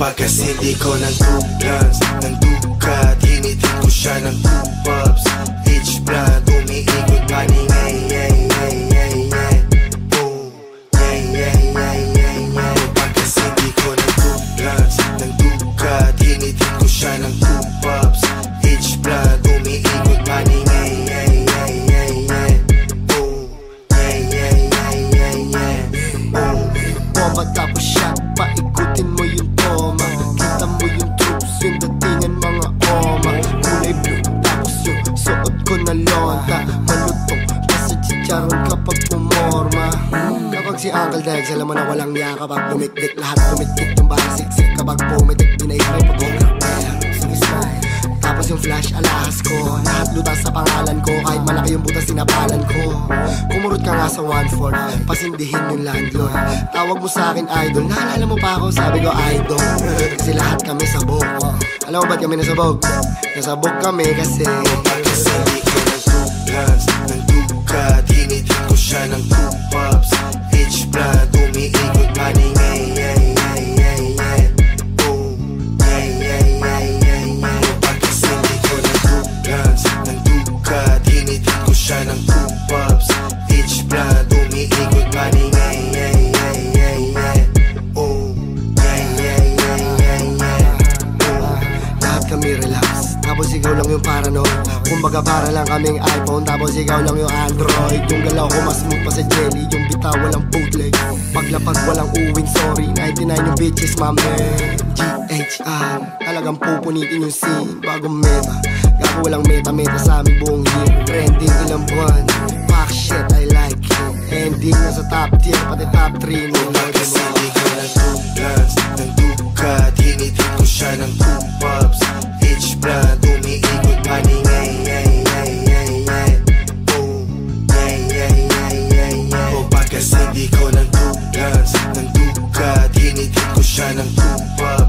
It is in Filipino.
Pagkasindi ko ng 2 blunts, ng dukat, hinitid ko siya ng 2 puffs. Each blunt, umiikot paning ay, ay, ay, ay, ay. Boom, ay, ay, ay, ay, ay. Pagkasindi ko ng 2 blunts, ng dukat, hinitid ko siya ng 2 puffs. Each blunt, umiikot paning ay, ay, ay, ay, ay. Boom, ay, ay, ay, ay, ay. Boom. Bomba tapos shot, paikutin mo yung toma. Kita mo yung troops, yung datingan mga oma. Kulay blue, tapos yung suot ko na lonta. Malutong, kasi chicharon kapag pumorma. Kapag si Uncle Dex, alam mo na walang niya. Kapag dumikdik, lahat dumikdik. Yung baka siksik, kapag pumitik, dinay-try pag-grapel. Sige smile, tapos yung flash alahas ko. Lahat lutas sa pangalan ko, kahit malaki yung butas sinapalan ko. Kumurot ka nga sa 1-4, pasindihin yung landlord. Tawag mo sa akin idol, naalala mo pa ako, sabi ko idol. Kasi lahat kami sabog. Alam mo ba't kami nasabog? Nasabog kami kasi Pagkasindi ko ng 2 blunts, ng dukat, hinitid ko siya ng 2 puffs. Each blunt, umiikot paning ay, ay, ay, ay, ay. Boom, ay, ay, ay, ay, ay. Pagkasindi ko ng 2 blunts, ng dukat, hinitid ko siya ng 2 puffs. Each blunt, umiikot paning ay, ay, ay, ay, ay. Boom, ay, ay, ay, ay, ay. lahat kami relax, tapos ikaw lang yung paranoid. Kumbaga para lang kaming iPhone, tapos ikaw lang yung Android. Yung galaw ko mas smooth pa sa jelly, yung bitaw walang bootleg. Paglapag walang uwing sorry, 99 yung bitches mame. GHR, talagang pupunitin yung scene. Bagong meta, gago walang meta-meta sa aming buong year. Trending ilang buwan, fuck shit I like it. Ending na sa top tier, pati top 3 mo. Pagkasindi ko ng 2 blunts, ng dukat, hinitid ko siya ng 2 puffs. Each blunt, umiikot paning ay, ay, ay, ay, ay. Boom, ay, ay, ay, ay, ay. O pagkasindi ko ng 2 blunts, ng dukat, hinitid ko siya ng 2 puffs.